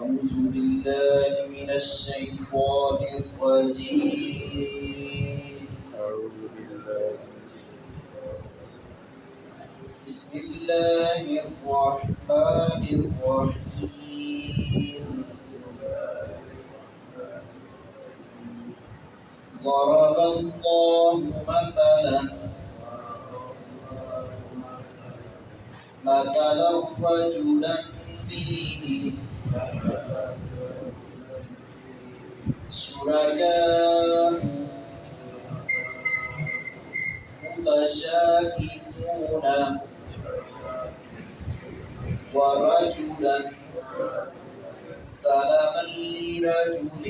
أعوذ بالله من الشيطان الرجيم. أعوذ بالله بسم الله الرحمن الرحيم. ضرب الله مثلا رجلا فيه شركاء متشاكسون ورجلا سلما لرجل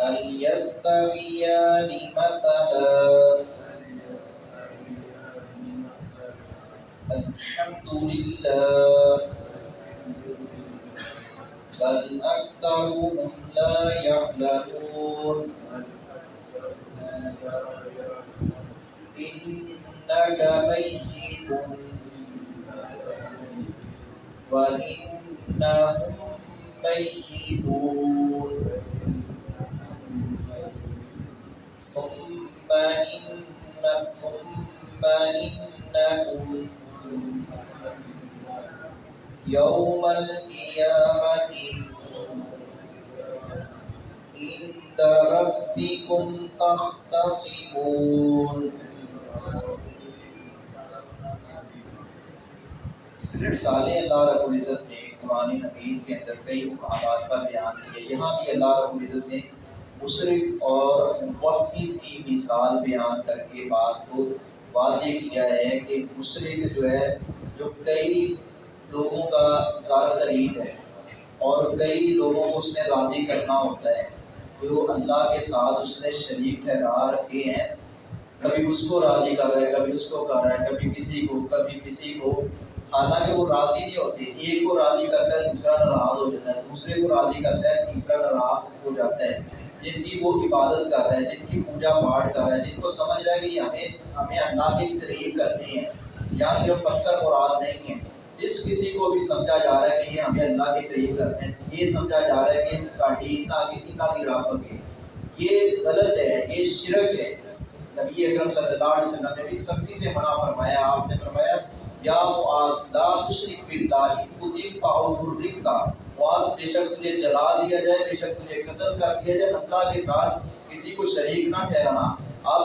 هل يستويان مثلا الحمد لله بل أكثرهم لا يعلمون. إنك ميت وإنهم ميتون ثم إنكم يوم القيامة عند ربكم تختصمون. رسالے اللہ رب العزت نے قرآن حکیم کے اندر کئی مقامات پر بیان کیے. یہاں بھی اللہ رب العزت نے مشرک اور موحد کی مثال بیان کر کے بات کو واضح کیا ہے کہ مشرک جو ہے جو کئی لوگوں کا زار خرید ہے اور کئی لوگوں کو اس نے راضی کرنا ہوتا ہے، جو اللہ کے ساتھ اس نے شریک ٹھہرا رکھے ہیں. کبھی اس کو راضی کر رہا ہے، کبھی اس کو کر رہا ہے، کبھی کسی کو، حالانکہ وہ راضی نہیں ہوتے. ایک کو راضی کرتا ہے دوسرا ناراض ہو جاتا ہے، دوسرے کو راضی کرتا ہے تیسرا ناراض ہو جاتا ہے. جن کی وہ عبادت کر رہا ہے، جن کی پوجا پاٹ کر رہا ہے، جن کو سمجھ رہا ہے کہ ہمیں اللہ کے قریب کرتے ہیں، یہاں صرف پتھر مراد نہیں ہے. جس کسی کو بھی سمجھا جا رہا ہے کہ یہ ہمیں اللہ کے قریب کرتے ہیں، یہ سمجھا جا رہا ہے کہ ساڑھی اتنا دی راہ پکے، یہ غلط ہے، یہ شرک ہے. نبی اکرم صلی اللہ علیہ وسلم نے بھی سختی سے منع فرمایا. آپ نے فرمایا یا معاذ لا تشرک باللہ قتل فاحرقت. معاذ بے شک تجھے جلا دیا جائے، بے شک تجھے قتل کر دیا جائے، اللہ کے ساتھ کسی کو شریک نہ ٹھہرانا. اب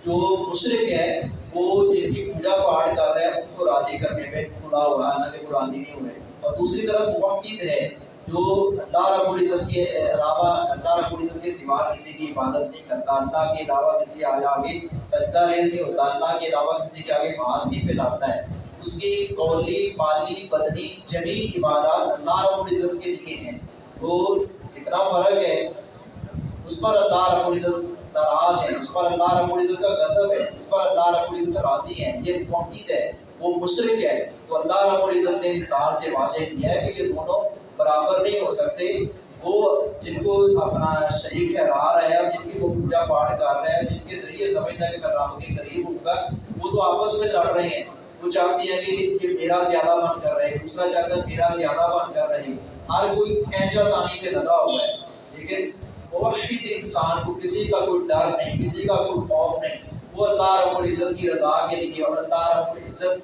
جو مشرک ہے وہ جن کی پوجا پاٹ کر رہے ہیں ان کو راضی کرنے میں کھلا ہوا ہے، کہ وہ راضی نہیں ہوئے. اور دوسری طرف موحد ہے جو اللہ رب العزت کے علاوہ، اللہ رب العزت کے سوا کسی کی عبادت نہیں کرتا، اللہ کے علاوہ کسی کے آگے سجدہ ریز نہیں ہوتا، اللہ کے علاوہ کسی کے آگے ہاتھ نہیں پھیلاتا ہے. اس کی قولی، مالی، بدنی جمی عبادات اللہ رب العزت کے لیے ہیں. وہ اتنا فرق ہے، اس پر اللہ رب العزت ناراض ہے، اس پر اللہ رب العزت کا غضب ہے، اس پر اللہ رب العزت راضی ہے. یہ موحد ہے، وہ مشرک ہے. تو اللہ رب العزت نے مثال سے واضح کیا ہے کہ یہ دونوں برابر نہیں ہو سکتے. وہ جن کو اپنا شریک ٹھہرا رہا ہے، جن کی وہ پوجا پاٹ کر رہا ہے، جن کے ذریعے سمجھتا ہے کہ میں رب کے قریب ہوں گا، وہ تو آپس میں لڑ رہے ہیں. وہ چاہتے ہیں کہ یہ میرا زیادہ من کر رہے ہیں، دوسرا چاہتا ہے میرا زیادہ من کر رہے ہیں. ہر کوئی کھینچا تانی پہ لگا ہوا ہے. لیکن موحد انسان کو کسی کا کوئی ڈر نہیں، کسی کا کوئی خوف نہیں. وہ اللہ رب العزت کی رضا کے لیے اور اللہ رب العزت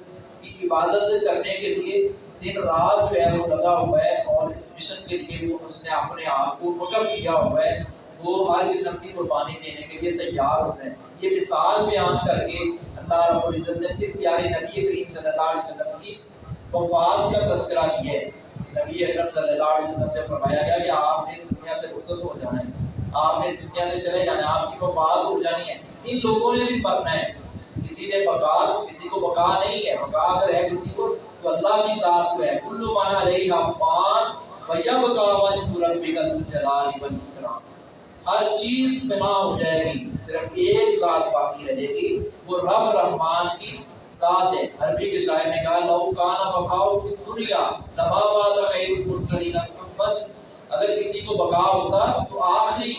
کی عبادت کرنے کے لیے دن رات جو ہے وہ لگا ہوا ہے، اور اس مشن کے لیے وہ اس نے اپنے آپ کو وقف کیا ہوا ہے. وہ ہر قسم کی قربانی دینے کے لیے تیار ہوتا ہے. یہ مثال بیان کر کے اللہ رب العزت نے پھر پیارے نبی کریم صلی اللہ علیہ وسلم کی وفات کا تذکرہ کیا ہے. نبی اکرم صلی اللہ علیہ وسلم سے فرمایا گیا کہ آپ نے اس دنیا سے رخصت ہو جانا ہے، آپ نے اس دنیا سے چلے جانا ہے، آپ کی وفات ہو جانی ہے. ان لوگوں نے بھی مرنا ہے. کسی نے بقا، کسی کو بقا نہیں ہے. بقا اگر ہے کسی کو تو اللہ کی ذات کو ہے. کل من علیہا فان ویبقى وجہ ربک ذو الجلال والاکرام. ہر چیز فنا ہو جائے گی، صرف ایک ذات باقی رہے گی، وہ رب رحمان کی ذات ہے. عربی کے شاعر نے کہا لو کان بقاء فی الدنیا لما بات خیر المرسلین محمد. اگر کسی کو بقا ہوتا تو آخری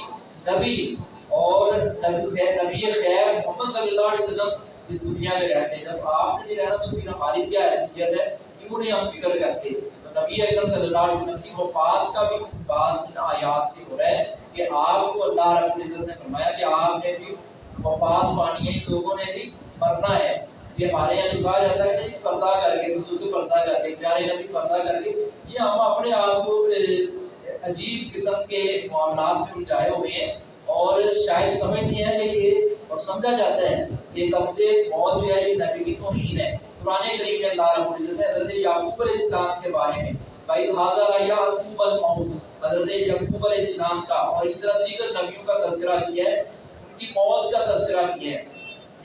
نبی اور نبی خیر محمد صلی اللہ علیہ وسلم اس دنیا میں رہتے. جب آپ نے نہیں رہنا تو پھر ہماری کیا حیثیت ہے، کیوں نہیں ہم فکر کرتے. نبی اکرم صلی اللہ علیہ وسلم کی وفات کا بھی اس بات ان آیات سے ہو رہا ہے کہ آپ کو اللہ رب العزت نے فرمایا کہ آپ نے بھی وفات پانی ہے، ان لوگوں نے بھی مرنا ہے۔ یہ ہمارے یہاں جو کہا جاتا ہے کہ پردہ کر کے، بزرگ پردہ کر کے، پیارے نبی پردہ کر کے، یہ ہم اپنے آپ کو عجیب قسم کے معاملات میں الجھائے ہوئے ہیں اور شاید سمجھتے ہیں کہ یہ اور سمجھا جاتا ہے یہ لفظ موت جو ہے یہ نبی کی توہین ہے۔ قرآن کریم میں اللہ رب العزت نے حضرت یعقوب علیہ السلام کے بارے میں وَإِذْ حَضَرَ یعقوب الْمَوْتُ، حضرت یعقوب علیہ السلام کا اور اس طرح دیگر نبیوں کا تذکرہ کیا ہے، ان کی موت کا تذکرہ کیا ہے۔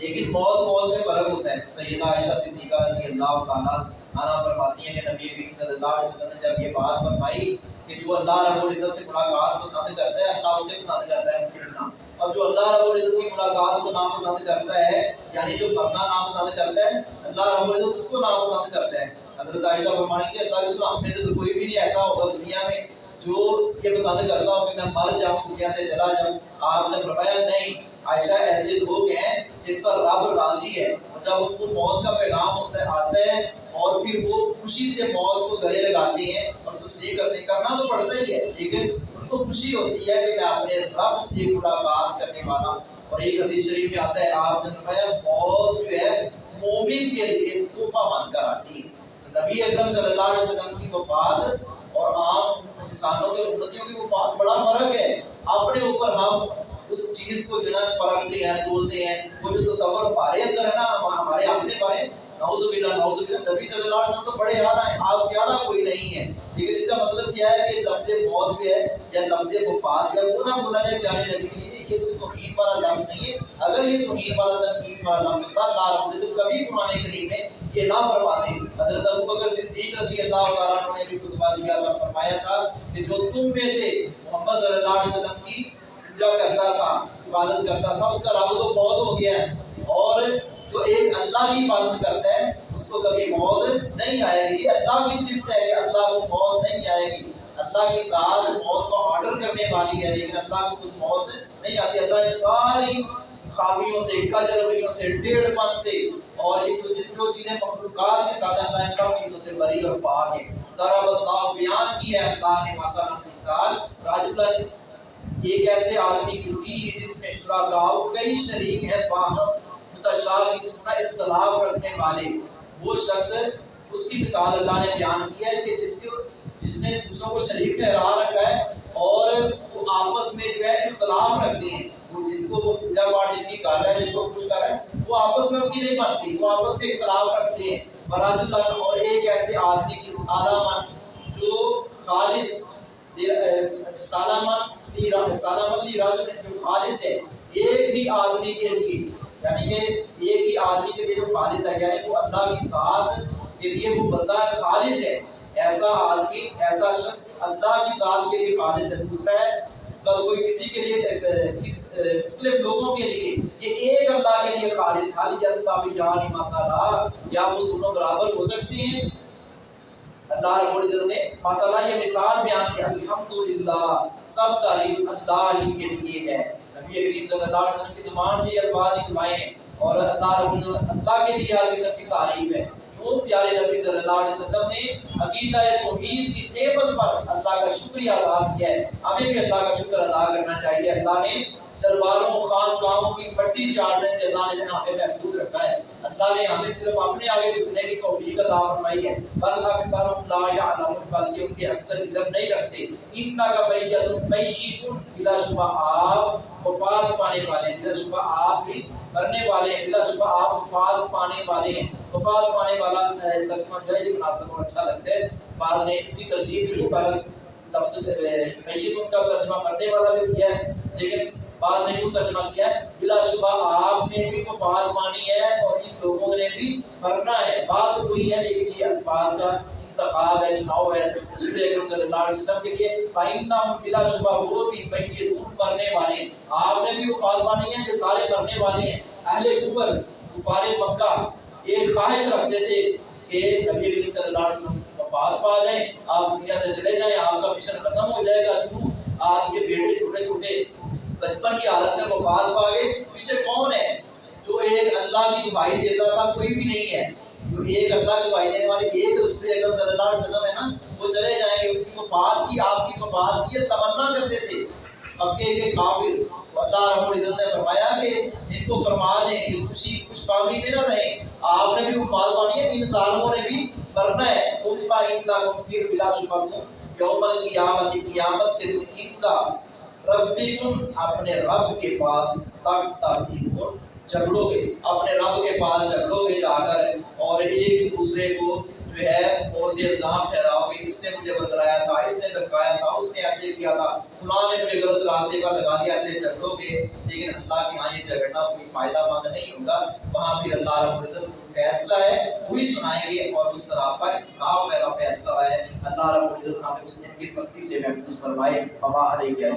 لیکن موت میں فرق ہوتا ہے۔ سیدہ عائشہ صدیقہ رضی اللہ تعالیٰ عنہا فرماتی ہیں کہ نبی کریم صلی اللہ علیہ وسلم نے جب یہ بات فرمائی کہ جو اللہ رب العزت سے ملاقات پسند کرتا ہے اللہ اس سے پسند کرتا ہے ملنا، اور جو اللہ رب العزت کی ملاقات کو ناپسند کرتا ہے یعنی جو مرنا ناپسند کرتا ہے اللہ رب العزت اس کو ناپسند کرتا ہے۔ حضرت عائشہ فرمانی تھی اللہ کے رسول ہم میں سے تو کوئی بھی نہیں ایسا ہوگا دنیا میں جو یہ پسند کرتا ہو کہ میں مر جاؤں، دنیا سے چلا جاؤں۔ آپ نے فرمایا نہیں عائشہ، ایسے لوگ ہیں جن پر رب راضی ہے، جب ان کو موت کا پیغام آتا ہے اور پھر وہ خوشی سے موت کو گلے لگاتے ہیں اور تسلیم کرتے ہیں۔ کرنا تو پڑتا ہی ہے لیکن ان کو خوشی ہوتی ہے کہ میں اپنے رب سے ملاقات کرنے والا ہوں۔ اور ایک حدیث شریف میں آتا ہے آپ نے فرمایا موت جو ہے مومن کے لیے تحفہ بن کر آتی ہے۔ نبی اکرم صلی اللہ علیہ وسلم کی وفات اور عام انسانوں کے امتیوں کی وفات بڑا فرق ہے۔ اپنے اوپر ہم اس چیز کو جو ہے پرکھتے ہیں، بولتے ہیں، وہ جو تصور ہمارے اندر ہے نا ہمارے اپنے بارے، نعوذ باللہ نعوذ باللہ، نبی صلی اللہ علیہ وسلم تو بڑے اعلیٰ ہیں، آپ سے اعلیٰ کوئی نہیں ہے۔ لیکن اس کا مطلب کیا ہے کہ لفظ موت جو ہے یا لفظ وفات جو ہے وہ نہ بولا جائے پیارے نبی کے لیے، یہ کوئی توہین والا لفظ نہیں ہے۔ اگر یہ توہین والا تنقیص والا لفظ ہوتا اللہ رب العزت کبھی قرآن کریم میں یہ نہ فرماتے۔ حضرت ابوبکر صدیق رضی اللہ تعالیٰ عنہ نے بھی خطبہ دیا تھا، فرمایا تھا کہ جو تم میں سے محمد صلی اللہ علیہ وسلم کی پوجا کرتا تھا، عبادت کرتا تھا، اس کا رب تو موت ہو گیا ہے، اور جو ایک اللہ کی عبادت کرتا ہے اس کو کبھی موت نہیں آئے گی۔ اللہ کی صفت ہے کہ اللہ کو موت نہیں آئے گی۔ اللہ کے ساتھ موت کو آرڈر کرنے والی ہے لیکن اللہ کو خود موت نہیں آتی۔ اللہ نے ساری خامیوں سے، کجرویوں سے، ٹیڑھ پن سے اور یہ جو چیزیں مخلوقات کے ساتھ اللہ نے سب چیزوں سے بری اور پاک ہے۔ ذرا اللہ بیان کی ہے اللہ نے مثلا مثال رجل، ایک ایسے آدمی کی ہوئی جس میں شرکاء کئی شریک ہیں باہم متشاکسون اختلاف رکھنے والے۔ وہ شخص اس کی مثال اللہ نے بیان کی ہے کہ جس نے دوسروں کو شریک ٹھہرا رکھا ہے اور وہ آپس میں جو ہے اختلاف رکھتے ہیں، وہ جن کو وہ پوجا پاٹ جن کی کر رہا ہے، جن کو خوش کر رہا ہے، وہ آپس میں ان کی نہیں بنتی، وہ آپس میں اختلاف رکھتے ہیں۔ برات اللہ، اور ایک ایسے آدمی کی سالمن جو خالص سالمن جو خالص ہے ایک ہی آدمی کے لیے، یعنی کہ ایک ہی آدمی کے لیے جو خالص ہے یعنی وہ اللہ کی ذات کے لیے وہ بندہ خالص ہے، ایسا آدمی ایسا شخص اللہ کی ذات کے لیے خالص ہے۔ دوسرا ہے کوئی کسی کے لیے مختلف لوگوں کے لیے، یہ ایک اللہ کے لیے خالص، حال یستویان مثلا، یا وہ دونوں برابر ہو سکتے ہیں۔ اللہ رب العزت نے مسئلہ یہ مثال بیان کی، الحمدللہ، سب تعریف اللہ ہی کے لیے ہے۔ نبی کریم صلی اللہ علیہ وسلم کی زبان سے یہ الفاظ نکلائے ہیں اور اللہ رب العزت اللہ کے لیے ہر قسم کی تعریف ہے۔ کیوں؟ پیارے نبی صلی اللہ علیہ وسلم نے عقیدہ توحید کی نعمت پر اللہ کا شکریہ ادا کیا ہے۔ ہمیں بھی اللہ کا شکر ادا کرنا چاہیے۔ اللہ نے درباروں و خانقاہوں کی پٹی چاڑنے سے اللہ نے ہمیں محفوظ رکھا ہے۔ اللہ نے ہمیں صرف اپنے آگے جھکنے کی توفیق عطا فرمائی ہے۔ بل اکثرهم لا يعلمون، بلکہ ان کے اکثر علم نہیں رکھتے۔ انک میت بلا شبہ آپ وفات پانے والے ہیں، بلا شبہ آپ بھی مرنے والے ہیں، بلا شبہ آپ وفات پانے والے ہیں۔ وفات پانے والا ترجمہ جو ہے یہ مناسب اور اچھا لگتا ہے۔ بعض نے اس کی ترجیح دی، پر لفظ میت کا ترجمہ مرنے والا بھی کیا ہے، لیکن بعض نے یوں ترجمہ کیا ہے بلا شبہ آپ نے بھی وفات پانی ہے اور ان لوگوں نے بھی مرنا ہے۔ بات وہی ہے لیکن یہ الفاظ کا انتخاب ہے، چناؤ ہے رسول اکرم صلی اللہ علیہ وسلم کے لیے۔ فَإِنَّهُمْ بلا شبہ وہ بھی میتون مرنے والے ہیں، آپ نے بھی وفات پانی ہے، یہ سارے مرنے والے ہیں۔ اہل کفر کفار مکہ ایک خواہش رکھتے تھے کہ نبی کریم صلی اللہ علیہ وسلم وفات پا جائیں، آپ دنیا سے چلے جائیں، آپ کا مشن ختم ہو جائے گا۔ کیوں؟ آپ کے بیٹے چھوٹے چھوٹے بچپن کی حالت میں وفات پا گئے، پیچھے کون ہے جو ایک اللہ کی دعائی دیتا تھا؟ کوئی بھی نہیں ہے۔ جو ایک اللہ کی دعائی دینے والے ایک رسول اکرم صلی اللہ علیہ وسلم ہے نا، وہ وفات کی، آپ کی وفات کی تمنا کرتے تھے مکے کے کافر، تو اللہ رب العزت نے فرمایا کہ ان کو فرما دیں کہ خوش فہمی میں نہ رہیں، آپ نے بھی وفات پانی ہے، ان ظالموں نے بھی مرنا ہے۔ ثم انکم پھر بلا شبہ تم یوم القیامت، قیامت کے دن اندا ربکم اپنے رب کے پاس تختصمون جھگڑو گے، اپنے رب کے پاس جھگڑو گے جا کر، اور ایک دوسرے کو جو ہے اور الزام ٹھہراؤ گے، اس نے مجھے بتلایا تھا، اس نے بتایا تھا، اس نے ایسے کیا تھا، فلاں نے مجھے غلط راستے پر لگا دیا، ایسے جھگڑو گے۔ لیکن اللہ کے ہاں یہ جھگڑنا کوئی فائدہ مند نہیں ہوگا، وہاں پھر اللہ رب العزت فیصلہ ہے وہی سنائیں گے، اور اس طرح کا انصاف والا فیصلہ ہے۔ اللہ رب العزت ہمیں اس دن کی سختی سے محفوظ فرمائے۔ وما علیہ